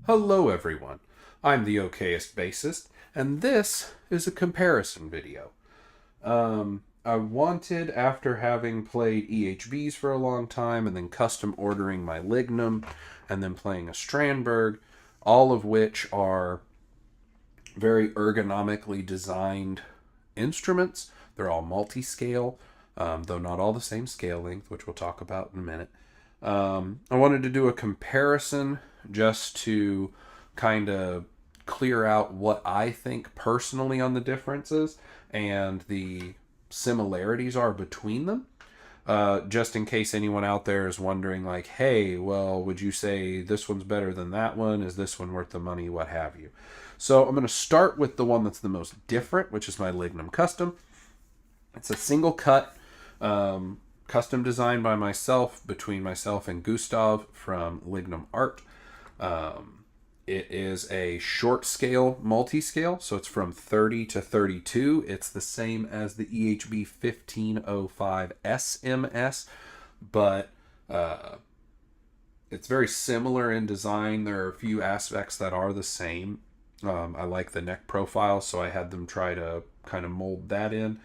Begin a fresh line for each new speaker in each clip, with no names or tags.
Hello everyone, I'm the okayest bassist, and this is a comparison video. I wanted, after having played EHBs for a long time, and then custom ordering my Lignum, and then playing a Strandberg, all of which are very ergonomically designed instruments. They're all multiscale, though not all the same scale length, which we'll talk about in a minute. I wanted to do a comparison just to kind of clear out what I think personally on the differences and the similarities are between them. Just in case anyone out there is wondering, like, hey, well, would you say this one's better than that one? Is this one worth the money? What have you? So I'm going to start with the one that's the most different, which is my Lignum Custom. It's a single cut, custom designed by myself, between myself and Gustav from Lignum Art. It is a short scale multi-scale, so it's from 30 to 32. It's the same as the EHB 1505 SMS, but it's very similar in design. There are a few aspects that are the same. I like the neck profile, so I had them try to kind of mold that in.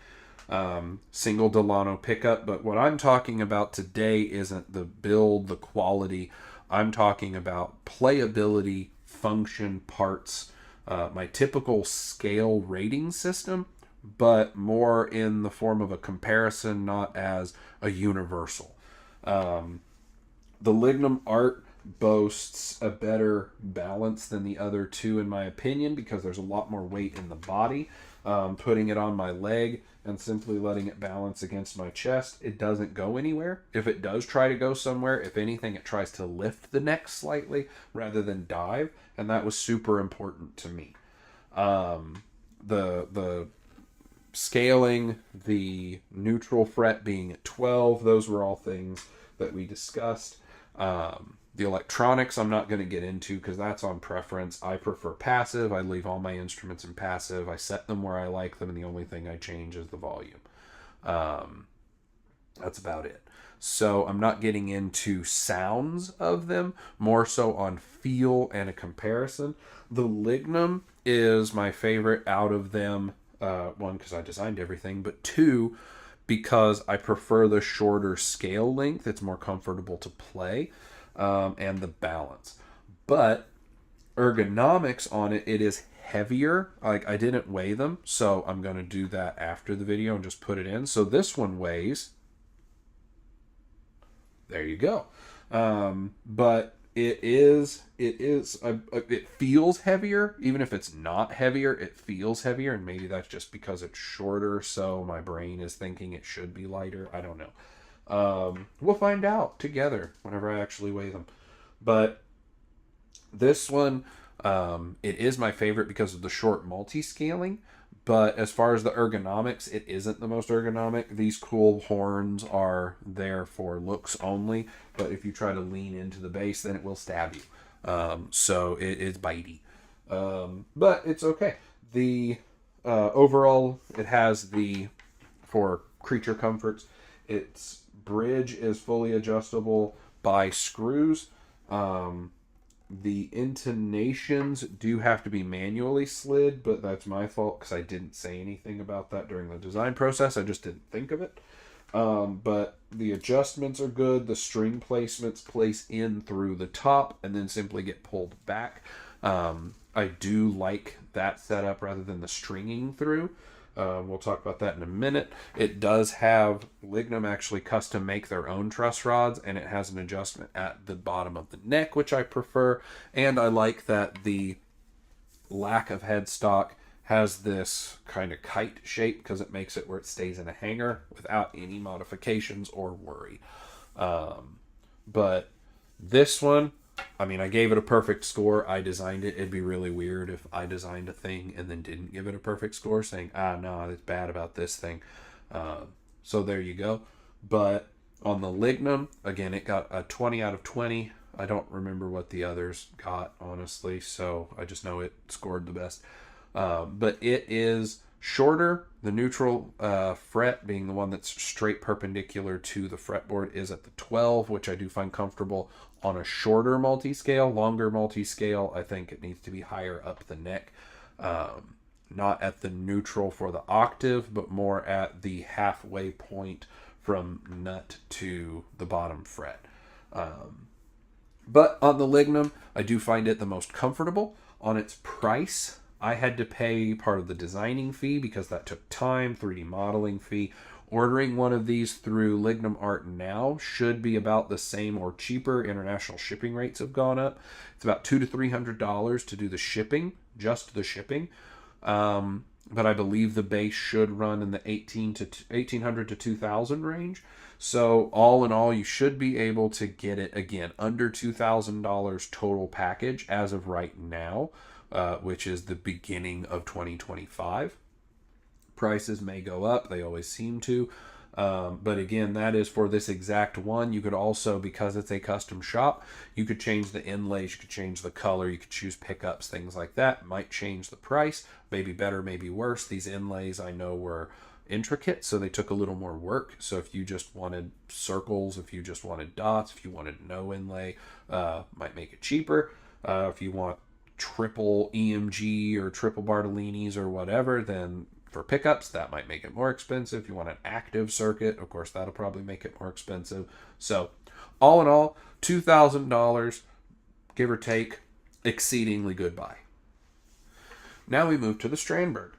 Single Delano pickup, but what I'm talking about today isn't the build, the quality. I'm talking about playability, function, parts, my typical scale rating system, but more in the form of a comparison, not as a universal. The Lignum Art boasts a better balance than the other two, in my opinion, because there's a lot more weight in the body. Putting it on my leg and simply letting it balance against my chest, it doesn't go anywhere. If it does try to go somewhere, if anything, it tries to lift the neck slightly rather than dive, and that was super important to me. The scaling, the neutral fret being at 12, those were all things that we discussed. The electronics I'm not going to get into because that's on preference. I prefer passive. I leave all my instruments in passive. I set them where I like them, and the only thing I change is the volume. That's about it. So I'm not getting into sounds of them, more so on feel and a comparison. The Lignum is my favorite out of them. One, because I designed everything, but two, because I prefer the shorter scale length. It's more comfortable to play. And the balance. But ergonomics on it, it is heavier. Like, I didn't weigh them, so I'm going to do that after the video and just put it in. So this one weighs, there you go. But it feels heavier. Even if it's not heavier, it feels heavier, and maybe that's just because it's shorter, so my brain is thinking it should be lighter. I don't know. We'll find out together whenever I actually weigh them. But this one, it is my favorite because of the short multi-scaling. But as far as the ergonomics, it isn't the most ergonomic. These cool horns are there for looks only. But if you try to lean into the bass, then it will stab you. So it's bitey. But it's okay. The overall, it has for creature comforts, its bridge is fully adjustable by screws. The intonations do have to be manually slid, but that's my fault because I didn't say anything about that during the design process. I just didn't think of it. But the adjustments are good. The string placements place in through the top and then simply get pulled back. I do like that setup rather than the stringing through. We'll talk about that in a minute. It does have Lignum actually custom make their own truss rods, and it has an adjustment at the bottom of the neck, which I prefer. And I like that the lack of headstock has this kind of kite shape because it makes it where it stays in a hanger without any modifications or worry. But this one, I mean, I gave it a perfect score. I designed it. It'd be really weird if I designed a thing and then didn't give it a perfect score, saying, no, it's bad about this thing. So there you go. But on the Lignum, again, it got a 20 out of 20. I don't remember what the others got, honestly, so I just know it scored the best. But it is Shorter, the neutral fret being the one that's straight perpendicular to the fretboard is at the 12, which I do find comfortable on a shorter multi-scale. Longer multi-scale, I think it needs to be higher up the neck. Not at the neutral for the octave, but more at the halfway point from nut to the bottom fret. But on the Lignum, I do find it the most comfortable. On its price, I had to pay part of the designing fee because that took time, 3D modeling fee. Ordering one of these through Lignum Art now should be about the same or cheaper. International shipping rates have gone up. It's about $200 to $300 to do the shipping, just the shipping. But I believe the base should run in the 1800 to 2000 range. So all in all, you should be able to get it again under $2,000 total package as of right now, which is the beginning of 2025. Prices may go up, they always seem to. But again, that is for this exact one. You could also, because it's a custom shop, you could change the inlays, you could change the color, you could choose pickups, things like that. Might change the price, maybe better, maybe worse. These inlays I know were intricate, so they took a little more work. So if you just wanted circles, if you just wanted dots, if you wanted no inlay, might make it cheaper. If you want triple EMG or triple Bartolini's or whatever, then for pickups, that might make it more expensive. If you want an active circuit, of course, that'll probably make it more expensive. So all in all, $2,000, give or take, exceedingly good buy. Now we move to the Strandberg.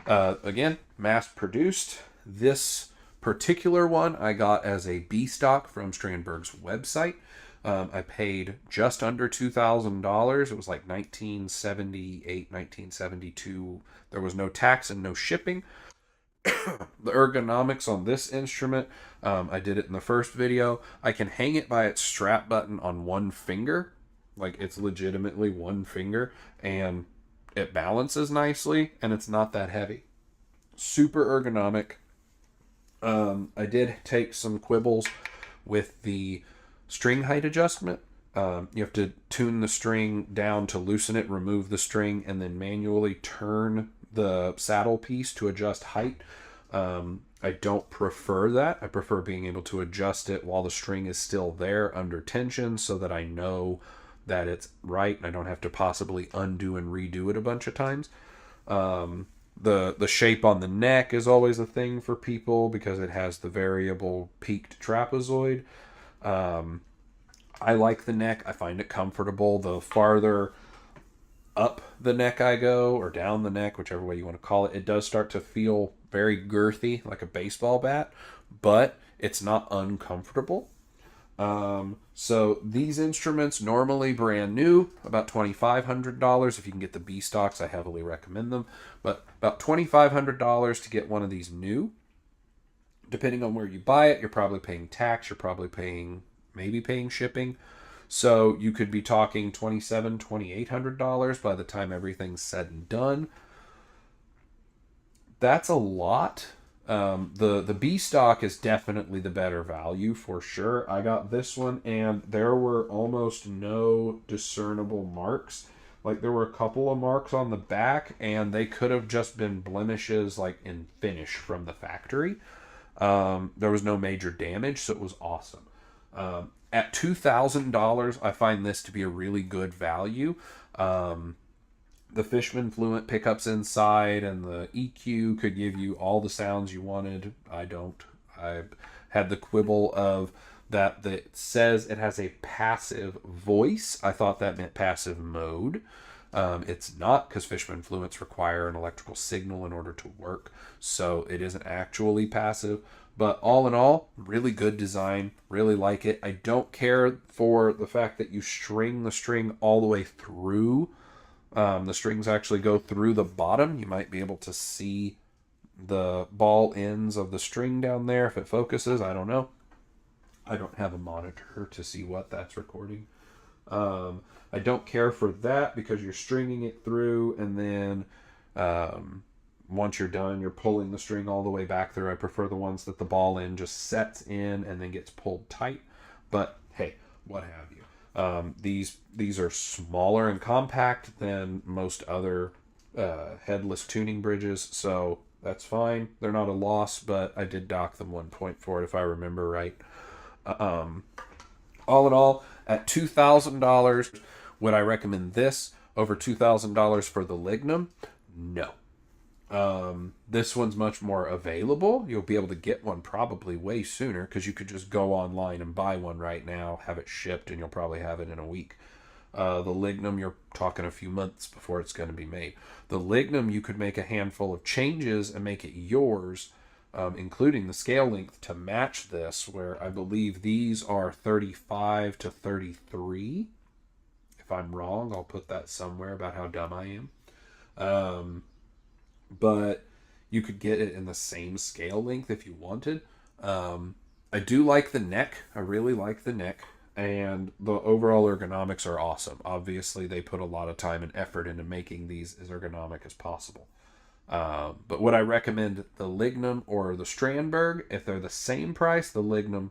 Again, mass produced. This particular one I got as a B stock from Strandberg's website. I paid just under $2,000. It was like 1978, 1972. There was no tax and no shipping. The ergonomics on this instrument, I did it in the first video. I can hang it by its strap button on one finger. Like, it's legitimately one finger. And it balances nicely, and it's not that heavy. Super ergonomic. I did take some quibbles with the string height adjustment. You have to tune the string down to loosen it, remove the string, and then manually turn the saddle piece to adjust height. I don't prefer that. I prefer being able to adjust it while the string is still there under tension so that I know that it's right and I don't have to possibly undo and redo it a bunch of times. The shape on the neck is always a thing for people because it has the variable peaked trapezoid. I like the neck. I find it comfortable. The farther up the neck I go, or down the neck, whichever way you want to call it, it does start to feel very girthy, like a baseball bat, but it's not uncomfortable. So these instruments, normally brand new, about $2,500. If you can get the B stocks, I heavily recommend them. But about $2,500 to get one of these new. Depending on where you buy it, you're probably paying tax, you're probably maybe paying shipping. So you could be talking $2,700, $2,800 by the time everything's said and done. That's a lot. The B stock is definitely the better value for sure. I got this one and there were almost no discernible marks. Like, there were a couple of marks on the back and they could have just been blemishes, like in finish from the factory. There was no major damage, so it was awesome. At $2,000, I find this to be a really good value. The Fishman Fluent pickups inside and the EQ could give you all the sounds you wanted. I don't. I had the quibble of that it says it has a passive voice. I thought that meant passive mode. It's not, because Fishman Fluents require an electrical signal in order to work, so it isn't actually passive. But all in all, really good design. Really like it. I don't care for the fact that you string the string all the way through. The strings actually go through the bottom. You might be able to see the ball ends of the string down there if it focuses. I don't know. I don't have a monitor to see what that's recording. I don't care for that because you're stringing it through, and then once you're done, you're pulling the string all the way back through. I prefer the ones that the ball end just sets in and then gets pulled tight. But hey, what have you. These are smaller and compact than most other headless tuning bridges, so That's fine. They're not a loss, but I did dock them 1 point for it if I remember right. Um, all in all, at $2,000, would I recommend this over $2,000 for the Lignum? No. This one's much more available. You'll be able to get one probably way sooner because you could just go online and buy one right now, have it shipped, and you'll probably have it in a week. The Lignum, you're talking a few months before it's going to be made. The Lignum, you could make a handful of changes and make it yours, including the scale length to match this, where I believe these are 35 to 33. If I'm wrong, I'll put that somewhere about how dumb I am. But you could get it in the same scale length if you wanted. I do like the neck. I really like the neck. And the overall ergonomics are awesome. Obviously, they put a lot of time and effort into making these as ergonomic as possible. But would I recommend the Lignum or the Strandberg? If they're the same price, the Lignum.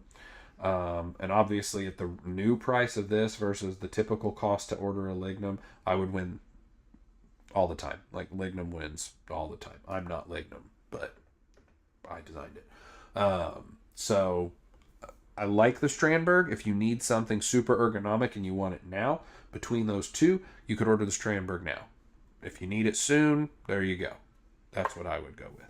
And obviously, at the new price of this versus the typical cost to order a Lignum, I would win all the time. Like, Lignum wins all the time. I'm not Lignum, but I designed it. So I like the Strandberg. If you need something super ergonomic and you want it now, between those two, you could order the Strandberg now. If you need it soon, there you go. That's what I would go with.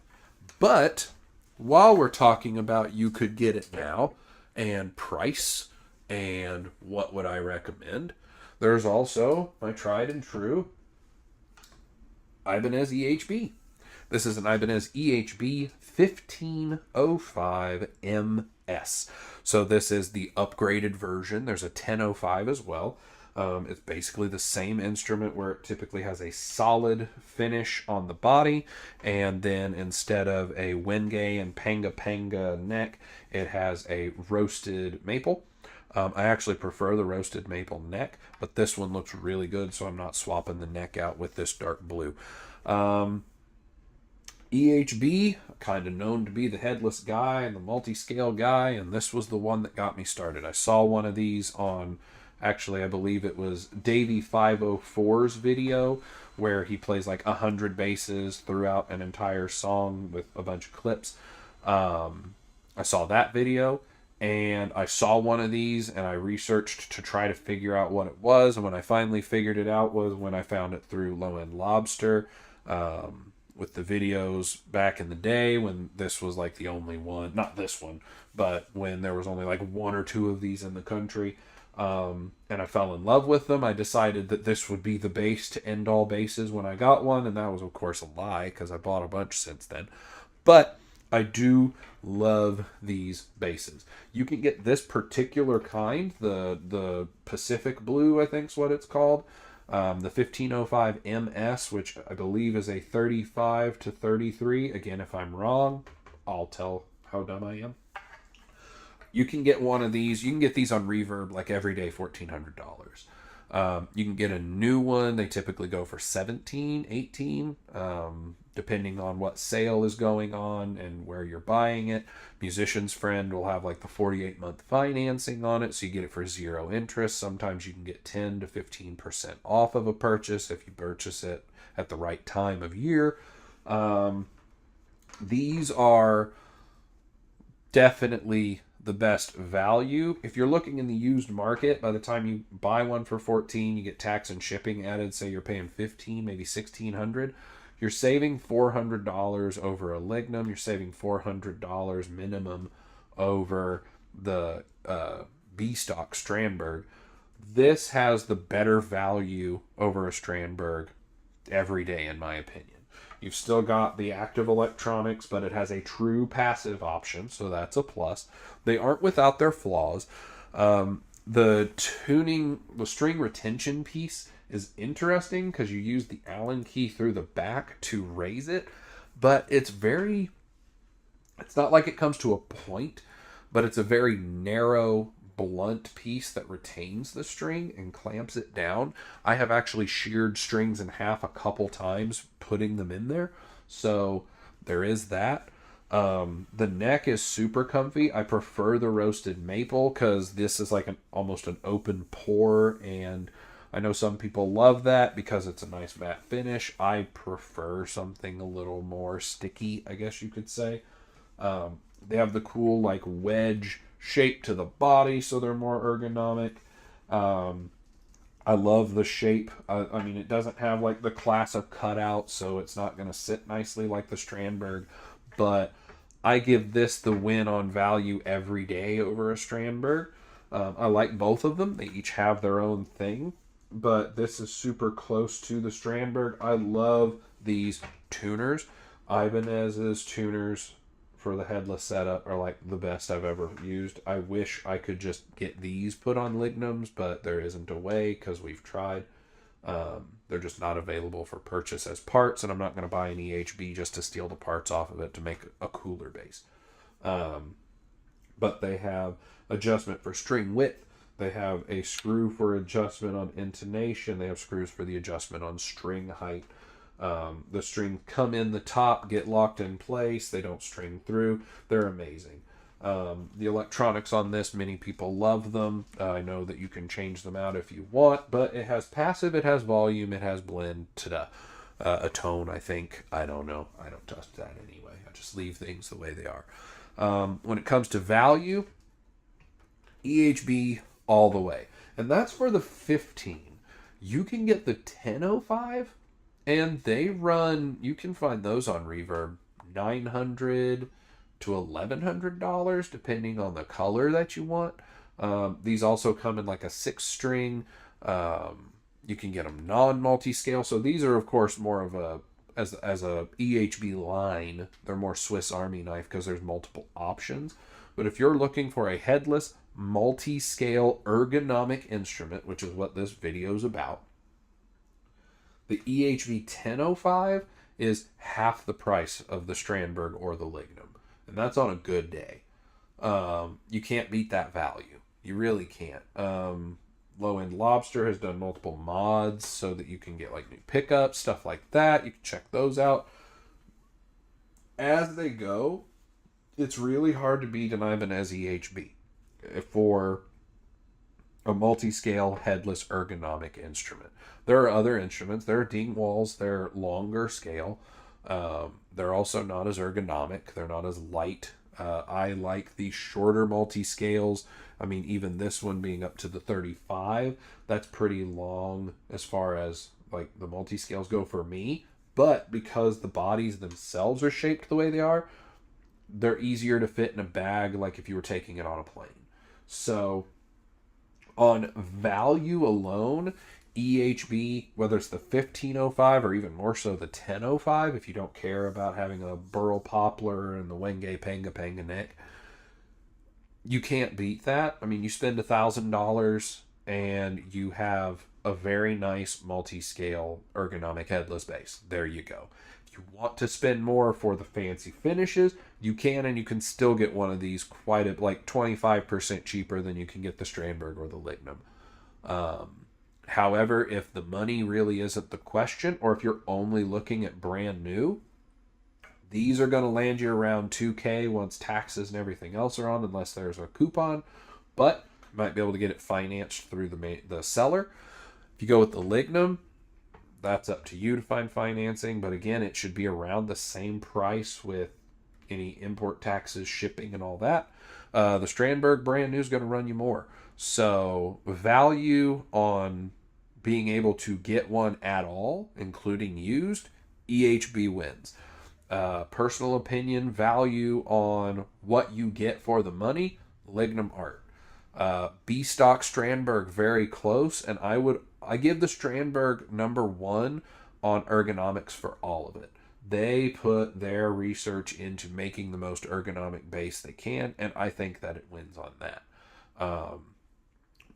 But while we're talking about you could get it now and price and what would I recommend, there's also my tried and true Ibanez EHB. This is an Ibanez EHB 1505 MS. So this is the upgraded version. There's a 1005 as well. It's basically the same instrument where it typically has a solid finish on the body, and then instead of a Wenge and Panga Panga neck, it has a roasted maple. I actually prefer the roasted maple neck, but this one looks really good, so I'm not swapping the neck out with this dark blue. EHB, kind of known to be the Headless guy and the Multiscale guy, and this was the one that got me started. I saw one of these on, actually, I believe it was Davey 504's video, where he plays like 100 basses throughout an entire song with a bunch of clips. I saw that video, and I saw one of these, and I researched to try to figure out what it was, and when I finally figured it out was when I found it through Low End Lobster, with the videos back in the day when this was like the only one, not this one, but when there was only like one or two of these in the country, and I fell in love with them. I decided that this would be the base to end all bases when I got one, and that was of course a lie because I bought a bunch since then. But I do love these bases. You can get this particular kind, the Pacific Blue, I think is what it's called. The 1505 MS, which I believe is a 35 to 33. Again, if I'm wrong, I'll tell how dumb I am. You can get one of these. You can get these on Reverb like every day, $1,400. You can get a new one. They typically go for 17, 18, depending on what sale is going on and where you're buying it. Musician's Friend will have like the 48-month financing on it, so you get it for 0 interest. Sometimes you can get 10 to 15% off of a purchase if you purchase it at the right time of year. These are definitely the best value. If you're looking in the used market, by the time you buy one for 14, you get tax and shipping added, say you're paying 15, maybe 1600. You're saving $400 over a Lignum. You're saving $400 minimum over the B-stock Strandberg. This has the better value over a Strandberg every day, in my opinion. You've still got the active electronics, but it has a true passive option, so that's a plus. They aren't without their flaws. The tuning, the string retention piece is interesting because you use the Allen key through the back to raise it, but it's not like it comes to a point, but it's a very narrow, blunt piece that retains the string and clamps it down. I have actually sheared strings in half a couple times putting them in there, so there is that. The neck is super comfy. I prefer the roasted maple because this is like almost an open pore, and I know some people love that because it's a nice matte finish. I prefer something a little more sticky, I guess you could say. They have the cool like wedge shape to the body, so they're more ergonomic. I love the shape. I mean, it doesn't have like the classic cutout, so it's not going to sit nicely like the Strandberg. But I give this the win on value every day over a Strandberg. I like both of them. They each have their own thing, but this is super close to the Strandberg. I love these tuners. Ibanez's tuners for the headless setup are like the best I've ever used. I wish I could just get these put on Lignums, but there isn't a way because we've tried. They're just not available for purchase as parts, and I'm not going to buy an EHB just to steal the parts off of it to make a cooler base. But they have adjustment for string width. They have a screw for adjustment on intonation. They have screws for the adjustment on string height. The strings come in the top, get locked in place. They don't string through. They're amazing. The electronics on this, many people love them. I know that you can change them out if you want, but it has passive, it has volume, it has blend, ta-da. A tone, I think. I don't know. I don't touch that anyway. I just leave things the way they are. When it comes to value, EHB all the way. And that's for the 15. You can get the 1005, and they run, you can find those on Reverb, $900 to $1,100, depending on the color that you want. These also come in like a 6-string. You can get them non-multiscale. So these are, of course, more of a, as a EHB line, they're more Swiss Army knife because there's multiple options. But if you're looking for a headless, multi-scale ergonomic instrument, which is what this video is about, the EHB 1005 is half the price of the Strandberg or the Lignum. And that's on a good day. You can't beat that value. You really can't. Low End Lobster has done multiple mods so that you can get like new pickups, stuff like that. You can check those out. As they go, it's really hard to beat an Ibanez EHB for a multi-scale headless ergonomic instrument. There are other instruments. There are Dingwalls. They're longer scale. They're also not as ergonomic. They're not as light. I like the shorter multi-scales. I mean, even this one being up to the 35, that's pretty long as far as like the multi-scales go for me. But because the bodies themselves are shaped the way they are, they're easier to fit in a bag like if you were taking it on a plane. So on value alone, EHB, whether it's the 1505 or even more so the 1005, if you don't care about having a burl poplar and the Wenge Panga Panga neck, you can't beat that. I mean, you spend $1,000 and you have a very nice multi-scale ergonomic headless base. There you go. If you want to spend more for the fancy finishes, you can, and you can still get one of these quite a, like 25% cheaper than you can get the Strandberg or the Lignum. However, if the money really isn't the question, or if you're only looking at brand new, these are going to land you around $2,000 once taxes and everything else are on, unless there's a coupon. But you might be able to get it financed through the seller. If you go with the Lignum, that's up to you to find financing. But again, it should be around the same price with any import taxes, shipping, and all that. The Strandberg brand new is going to run you more. So value on being able to get one at all, including used, EHB wins. Personal opinion, value on what you get for the money, Lignum Art. B-stock Strandberg very close, and I give the Strandberg #1 on ergonomics for all of it. They put their research into making the most ergonomic base they can, and I think that it wins on that.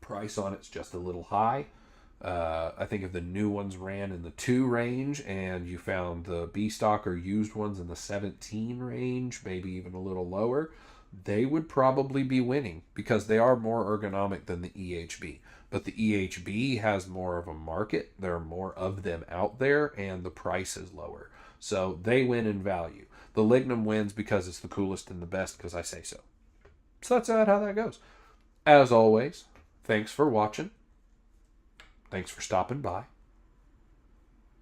Price on it's just a little high. I think if the new ones ran in the 2 range and you found the B-stock or used ones in the 17 range, maybe even a little lower, they would probably be winning because they are more ergonomic than the EHB. But the EHB has more of a market. There are more of them out there, and the price is lower. So they win in value. The Lignum wins because it's the coolest and the best because I say so. So that's how that goes. As always, thanks for watching. Thanks for stopping by.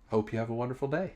Hope you have a wonderful day.